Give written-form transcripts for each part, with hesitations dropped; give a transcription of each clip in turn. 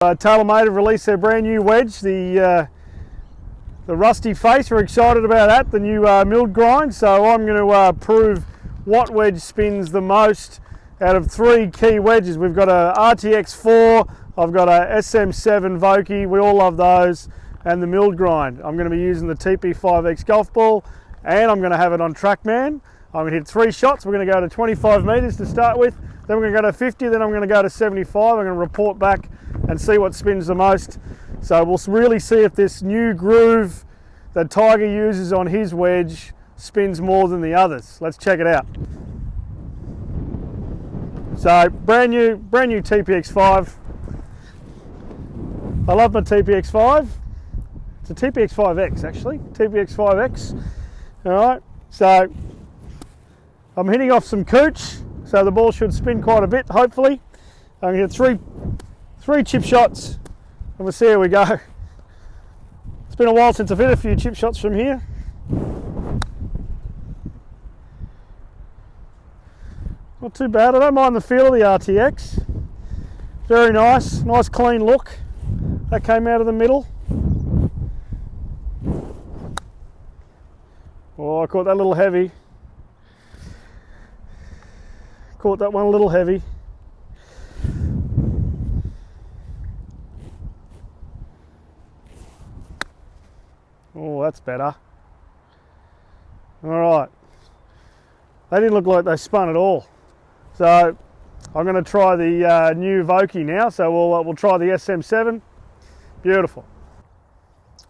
Taylormade have released their brand new wedge, the rusty face. We're excited about that, the new milled grind. So I'm going to prove what wedge spins the most out of three key wedges. We've got a RTX4, I've got a SM7 Vokey, we all love those, and the milled grind. I'm going to be using the TP5 X golf ball, and I'm going to have it on Trackman. I'm going to hit 3 shots. We're going to go to 25 metres to start with, then we're going to go to 50, then I'm going to go to 75. I'm going to report back and see what spins the most. So we'll really see if this new groove that Tiger uses on his wedge spins more than the others. Let's check it out. So brand new TPX5. I love my TPX5. It's a TPX5 X actually, TPX5 X. All right, so I'm hitting off some cooch, so the ball should spin quite a bit, hopefully. I'm going to hit three chip shots, and we'll see how we go. It's been a while since I've hit a few chip shots from here. Not too bad. I don't mind the feel of the RTX. Very nice, nice clean look. That came out of the middle. Oh, I caught that a little heavy. Caught that one a little heavy. Oh, that's better. All right. They didn't look like they spun at all. So I'm going to try the new Vokey now. So we'll try the SM7. Beautiful.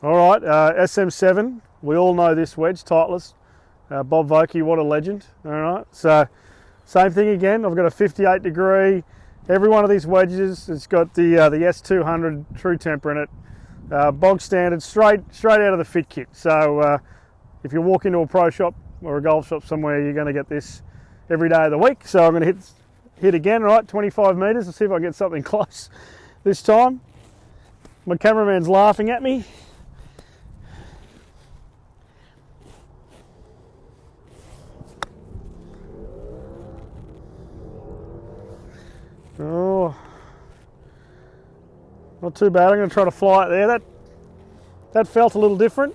All right, SM7. We all know this wedge, Titleist. Bob Vokey, what a legend. All right. So same thing again. I've got a 58 degree. Every one of these wedges, it's got the S200 True Temper in it. Bog standard, straight out of the fit kit. So if you walk into a pro shop or a golf shop somewhere, you're going to get this every day of the week. So I'm going to hit again, right, 25 metres. Let's see if I can get something close this time. My cameraman's laughing at me. Oh, not too bad. I'm going to try to fly it there. That felt a little different.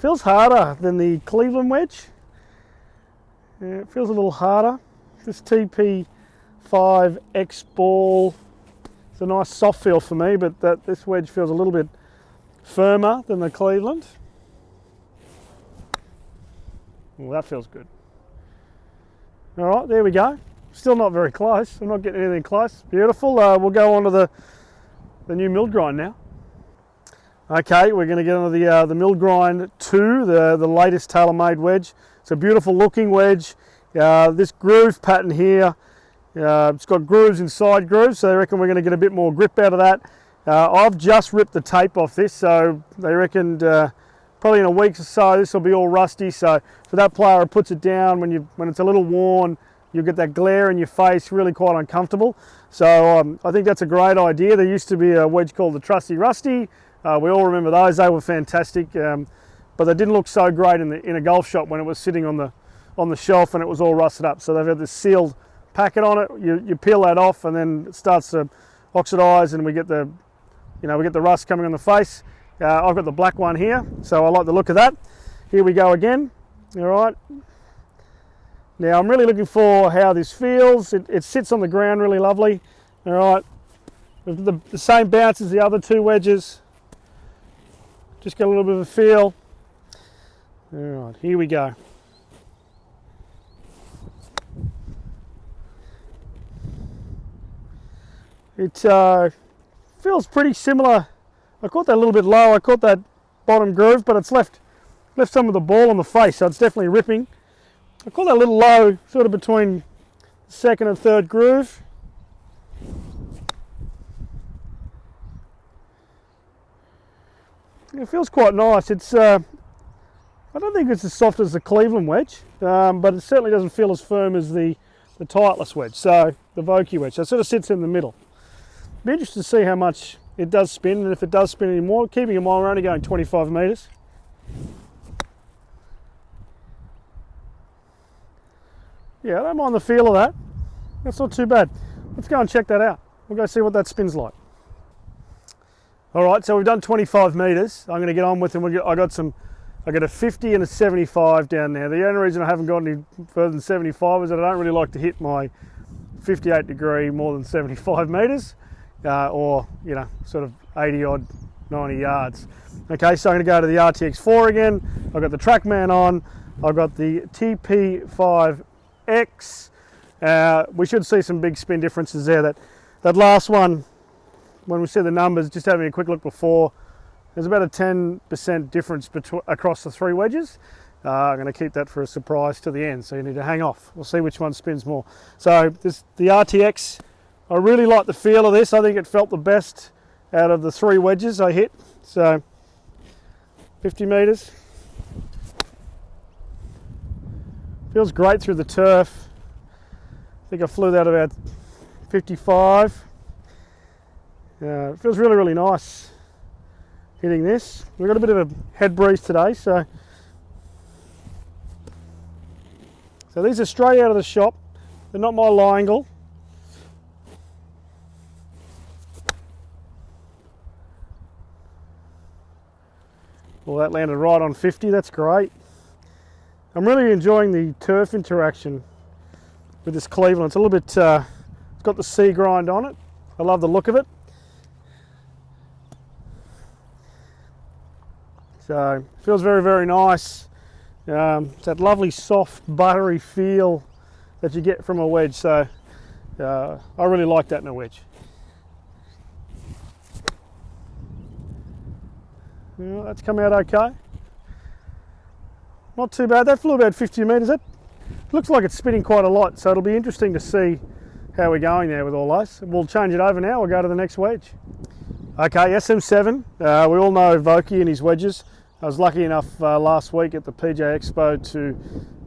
Feels harder than the Cleveland wedge. Yeah, it feels a little harder. This TP5 X ball, it's a nice soft feel for me, but this wedge feels a little bit firmer than the Cleveland. Well, that feels good. All right, there we go. Still not very close. I'm not getting anything close. Beautiful. We'll go on to the new milled grind now. Okay, we're going to get on to the milled grind 2, the latest Taylormade wedge. It's a beautiful looking wedge. This groove pattern here, it's got grooves inside grooves, so they reckon we're going to get a bit more grip out of that. I've just ripped the tape off this, so they reckoned probably in a week or so this will be all rusty. So for that player who puts it down when it's a little worn, you'll get that glare in your face, really quite uncomfortable. So I think that's a great idea. There used to be a wedge called the Trusty Rusty. We all remember those. They were fantastic, but they didn't look so great in a golf shop when it was sitting on the shelf and it was all rusted up. So they've had this sealed packet on it. You peel that off, and then it starts to oxidize, and we get the rust coming on the face. I've got the black one here, so I like the look of that. Here we go again. All right. Now I'm really looking for how this feels. It sits on the ground really lovely. All right. The same bounce as the other 2 wedges. Just get a little bit of a feel. All right, here we go. It feels pretty similar. I caught that a little bit low. I caught that bottom groove, but it's left some of the ball on the face, so it's definitely ripping. I caught that a little low, sort of between the 2nd and 3rd groove. It feels quite nice. It's I don't think it's as soft as the Cleveland wedge, but it certainly doesn't feel as firm as the Titleist wedge, so the Vokey wedge. So it sort of sits in the middle. Be interested to see how much it does spin, and if it does spin anymore, keeping in mind we're only going 25 metres. Yeah, I don't mind the feel of that. That's not too bad. Let's go and check that out. We'll go see what that spins like. All right, so we've done 25 metres. I'm going to get on with them. I got a 50 and a 75 down there. The only reason I haven't gone any further than 75 is that I don't really like to hit my 58 degree more than 75 metres, or sort of 80 odd, 90 yards. Okay, so I'm going to go to the RTX4 again. I've got the Trackman on. I've got the TP5 X. We should see some big spin differences there. That last one, when we see the numbers, just having a quick look before, there's about a 10% difference across the three wedges. I'm going to keep that for a surprise to the end, so you need to hang off. We'll see which one spins more. So the RTX, I really like the feel of this. I think it felt the best out of the three wedges I hit. So 50 metres. Feels great through the turf. I think I flew that about 55. It feels really, really nice hitting this. We've got a bit of a head breeze today, so these are straight out of the shop. They're not my lie angle. Well, that landed right on 50. That's great. I'm really enjoying the turf interaction with this Cleveland. It's a little bit, it's got the C grind on it. I love the look of it. So it feels very, very nice. It's that lovely soft buttery feel that you get from a wedge. So I really like that in a wedge. Well, that's come out okay. Not too bad. That flew about 50 metres. It looks like it's spinning quite a lot, so it'll be interesting to see how we're going there with all those. We'll change it over now. We'll go to the next wedge. Okay, SM7. We all know Vokey and his wedges. I was lucky enough last week at the PJ Expo to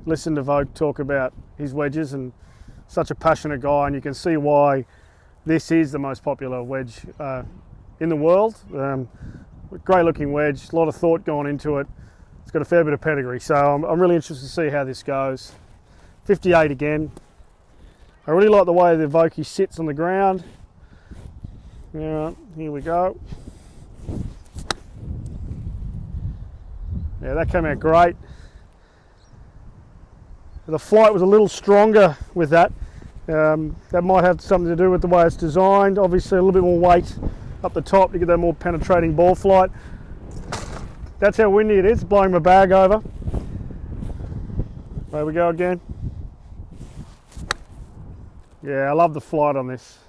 listen to Voke talk about his wedges, and such a passionate guy, and you can see why this is the most popular wedge in the world. Great looking wedge, a lot of thought going into it. It's got a fair bit of pedigree, so I'm really interested to see how this goes. 58 again. I really like the way the Vokey sits on the ground. All right, here we go. Yeah, that came out great. The flight was a little stronger with that. That might have something to do with the way it's designed. Obviously a little bit more weight up the top to get that more penetrating ball flight. That's how windy it is, blowing my bag over. There we go again. Yeah, I love the flight on this.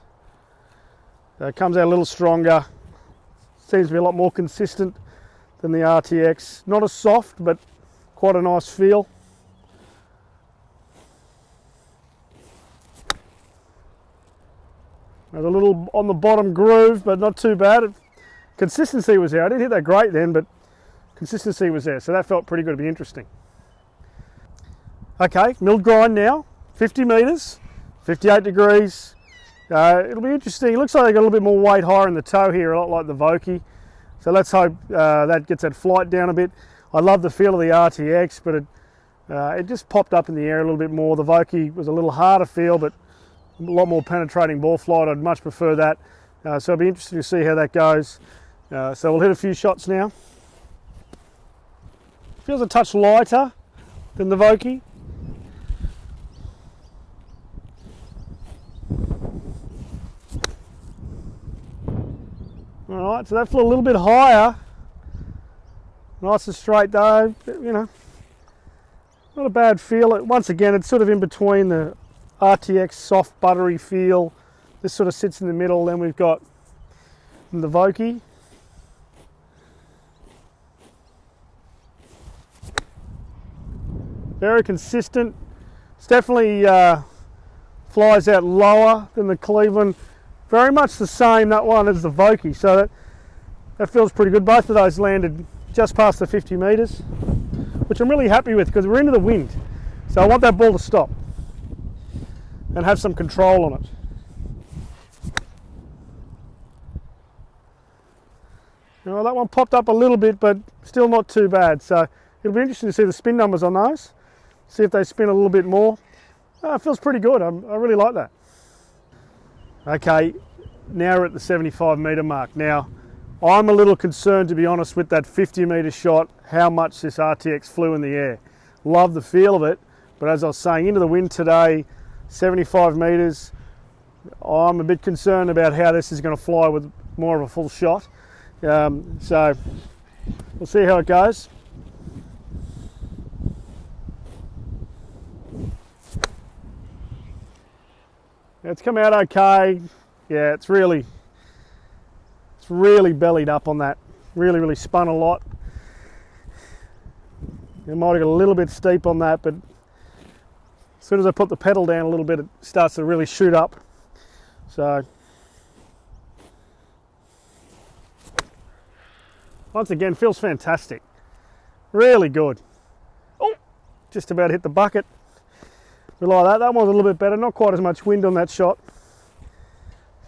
It comes out a little stronger. Seems to be a lot more consistent than the RTX. Not as soft, but quite a nice feel. There's a little on the bottom groove, but not too bad. Consistency was there. I didn't hit that great then, but consistency was there, so that felt pretty good. It'd be interesting. Okay, milled grind now, 50 metres, 58 degrees. It'll be interesting. It looks like they got a little bit more weight higher in the toe here, a lot like the Vokey. So let's hope that gets that flight down a bit. I love the feel of the RTX, but it just popped up in the air a little bit more. The Vokey was a little harder feel, but a lot more penetrating ball flight. I'd much prefer that. So it'll be interesting to see how that goes. So we'll hit a few shots now. Feels a touch lighter than the Vokey. All right, so that flew a little bit higher. Nice and straight though, not a bad feel. Once again, it's sort of in between the RTX soft buttery feel. This sort of sits in the middle. Then we've got the Vokey. Very consistent. It's definitely flies out lower than the Cleveland. Very much the same, that one, as the Vokey. So that feels pretty good. Both of those landed just past the 50 metres, which I'm really happy with because we're into the wind. So I want that ball to stop and have some control on it. Well, that one popped up a little bit, but still not too bad. So it'll be interesting to see the spin numbers on those. See if they spin a little bit more. It feels pretty good. I really like that. Okay, now we're at the 75 metre mark. Now, I'm a little concerned, to be honest, with that 50 metre shot, how much this RTX flew in the air. Love the feel of it, but as I was saying, into the wind today, 75 metres, I'm a bit concerned about how this is going to fly with more of a full shot. So we'll see how it goes. It's come out okay. Yeah, it's really bellied up on that. Really spun a lot. It might have got a little bit steep on that, but as soon as I put the pedal down a little bit, it starts to really shoot up. So once again, feels fantastic. Really good. Oh, just about hit the bucket. We like that. That one's a little bit better. Not quite as much wind on that shot.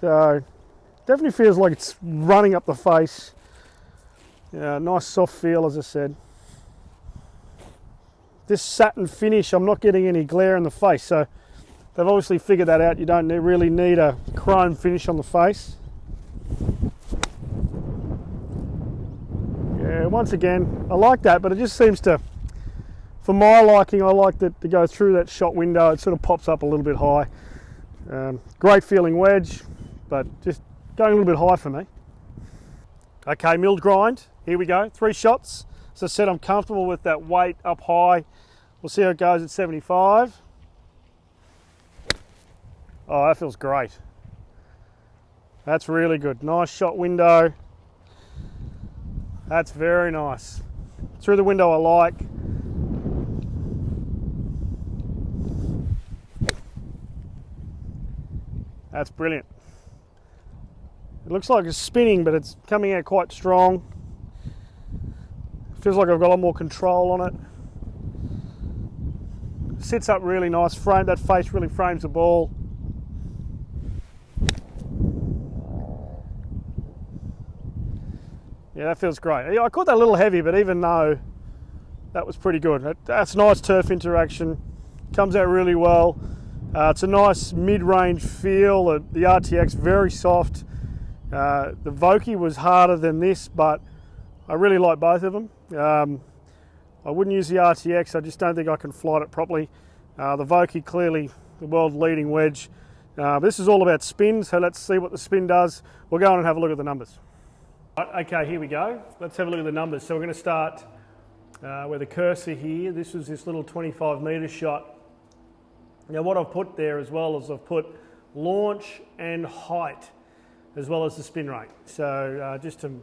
So definitely feels like it's running up the face. Yeah, nice soft feel, as I said. This satin finish, I'm not getting any glare in the face. So they've obviously figured that out. You don't really need a chrome finish on the face. Yeah, once again, I like that, but it just seems to, for my liking, I like that to go through that shot window. It sort of pops up a little bit high. Great feeling wedge, but just going a little bit high for me. Okay, milled grind. Here we go. 3 shots. As I said, I'm comfortable with that weight up high. We'll see how it goes at 75. Oh, that feels great. That's really good. Nice shot window. That's very nice. Through the window I like. That's brilliant. It looks like it's spinning, but it's coming out quite strong. Feels like I've got a lot more control on it. Sits up really nice. That face really frames the ball. Yeah, that feels great. I caught that a little heavy, but even though that was pretty good. That's nice turf interaction. Comes out really well. It's a nice mid-range feel. The RTX very soft. The Vokey was harder than this, but I really like both of them. I wouldn't use the RTX. I just don't think I can flight it properly. The Vokey, clearly the world leading wedge. This is all about spin, so let's see what the spin does. We'll go on and have a look at the numbers. Right, okay, here we go. Let's have a look at the numbers. So we're going to start with the cursor here. This was this little 25 metre shot. Now what I've put there as well is I've put launch and height as well as the spin rate. So just to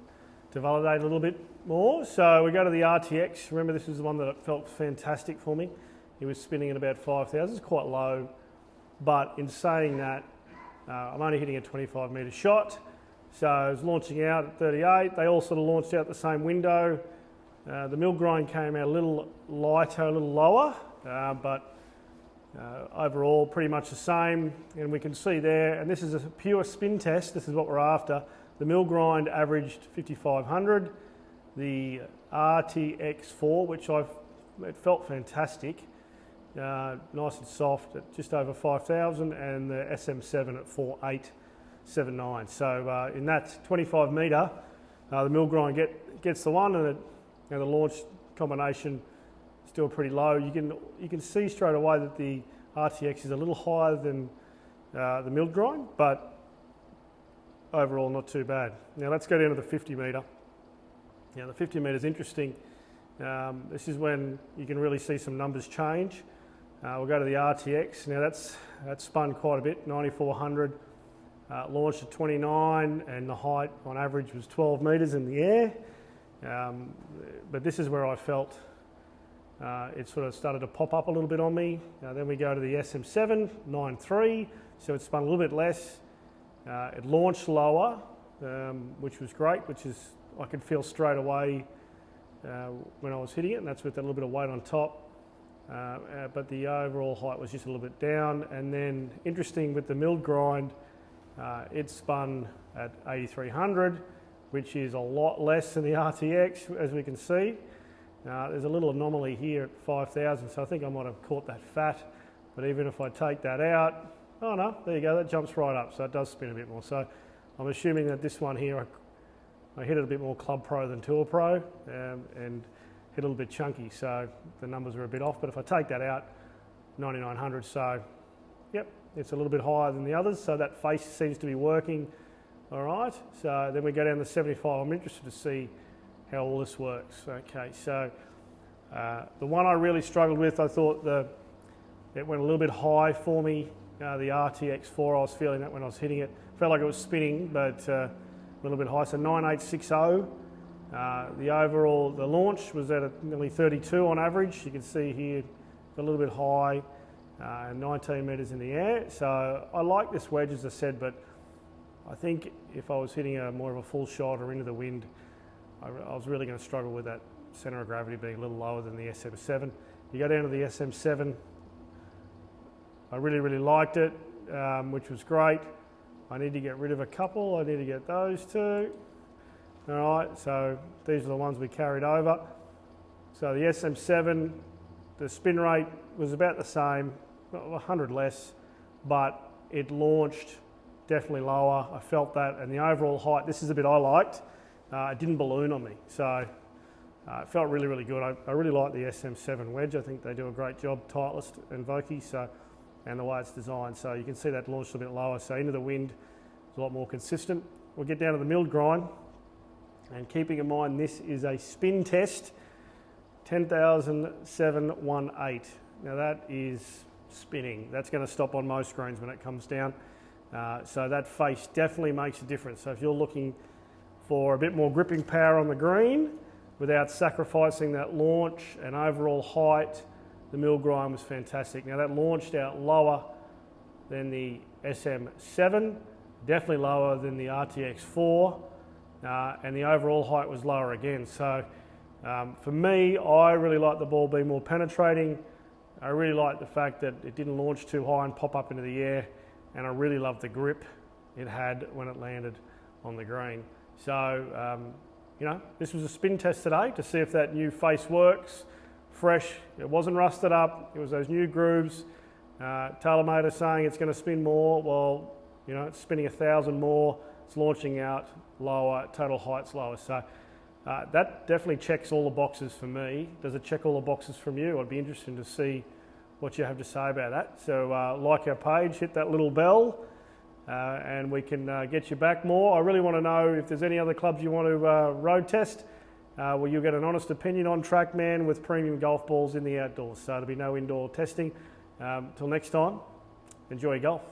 validate a little bit more. So we go to the RTX. Remember, this is the one that felt fantastic for me. It was spinning at about 5,000. It's quite low, but in saying that, I'm only hitting a 25 metre shot. So I was launching out at 38. They all sort of launched out the same window. The mill grind came out a little lighter, a little lower, but overall pretty much the same. And we can see there, and this is a pure spin test. This is what we're after. The mill grind averaged 5,500. The RTX4, which it felt fantastic, nice and soft at just over 5,000, and the SM7 at 4,879. So in that 25 metre, the mill grind gets the one, and the launch combination still pretty low. You can see straight away that the RTX is a little higher than the milled grind, but overall not too bad. Now let's go down to the 50 metre. Now the 50 metre is interesting. This is when you can really see some numbers change. We'll go to the RTX. Now that's spun quite a bit, 9,400. Launched at 29, and the height on average was 12 metres in the air. But this is where I felt it sort of started to pop up a little bit on me. Then we go to the SM7, 9.3, so it spun a little bit less. It launched lower, which was great, I could feel straight away when I was hitting it, and that's with a little bit of weight on top. But the overall height was just a little bit down. And then interesting with the milled grind, it spun at 8,300, which is a lot less than the RTX, as we can see. There's a little anomaly here at 5,000, so I think I might have caught that fat. But even if I take that out, oh no, there you go, that jumps right up, so it does spin a bit more. So I'm assuming that this one here, I hit it a bit more Club Pro than Tour Pro, and hit a little bit chunky, so the numbers are a bit off. But if I take that out, 9900, so yep, it's a little bit higher than the others, so that face seems to be working all right. So then we go down to 75. I'm interested to see how all this works. Okay, so the one I really struggled with, I thought it went a little bit high for me. The RTX4, I was feeling that when I was hitting it. Felt like it was spinning, but a little bit high. So 9860. The launch was at nearly 32 on average. You can see here a little bit high, 19 metres in the air. So I like this wedge, as I said, but I think if I was hitting more of a full shot or into the wind, I was really going to struggle with that centre of gravity being a little lower than the SM7. You go down to the SM7, I really liked it, which was great. I need to get rid of a couple. I need to get those two. All right, so these are the ones we carried over. So the SM7, the spin rate was about the same, 100 less, but it launched definitely lower. I felt that, and the overall height, this is a bit I liked, it didn't balloon on me. So it felt really good. I really like the SM7 wedge. I think they do a great job, Titleist and Vokey, so, and the way it's designed. So you can see that launched a bit lower, so into the wind is a lot more consistent. We'll get down to the milled grind, and keeping in mind this is a spin test, 10,718. Now that is spinning. That's going to stop on most greens when it comes down. So that face definitely makes a difference. So if you're looking for a bit more gripping power on the green without sacrificing that launch and overall height, the milled grind was fantastic. Now that launched out lower than the SM7, definitely lower than the RTX4, and the overall height was lower again. So for me, I really like the ball being more penetrating. I really like the fact that it didn't launch too high and pop up into the air, and I really loved the grip it had when it landed on the green. So, you know, this was a spin test today to see if that new face works. Fresh, it wasn't rusted up, it was those new grooves. Taylormade is saying it's going to spin more. Well, you know, it's spinning 1,000 more, it's launching out lower, total height's lower. So that definitely checks all the boxes for me. Does it check all the boxes from you? I'd be interested to see what you have to say about that. So like our page, hit that little bell, and we can get you back more. I really want to know if there's any other clubs you want to road test, where you'll get an honest opinion on Trackman with premium golf balls in the outdoors. So there'll be no indoor testing. Till next time, enjoy your golf.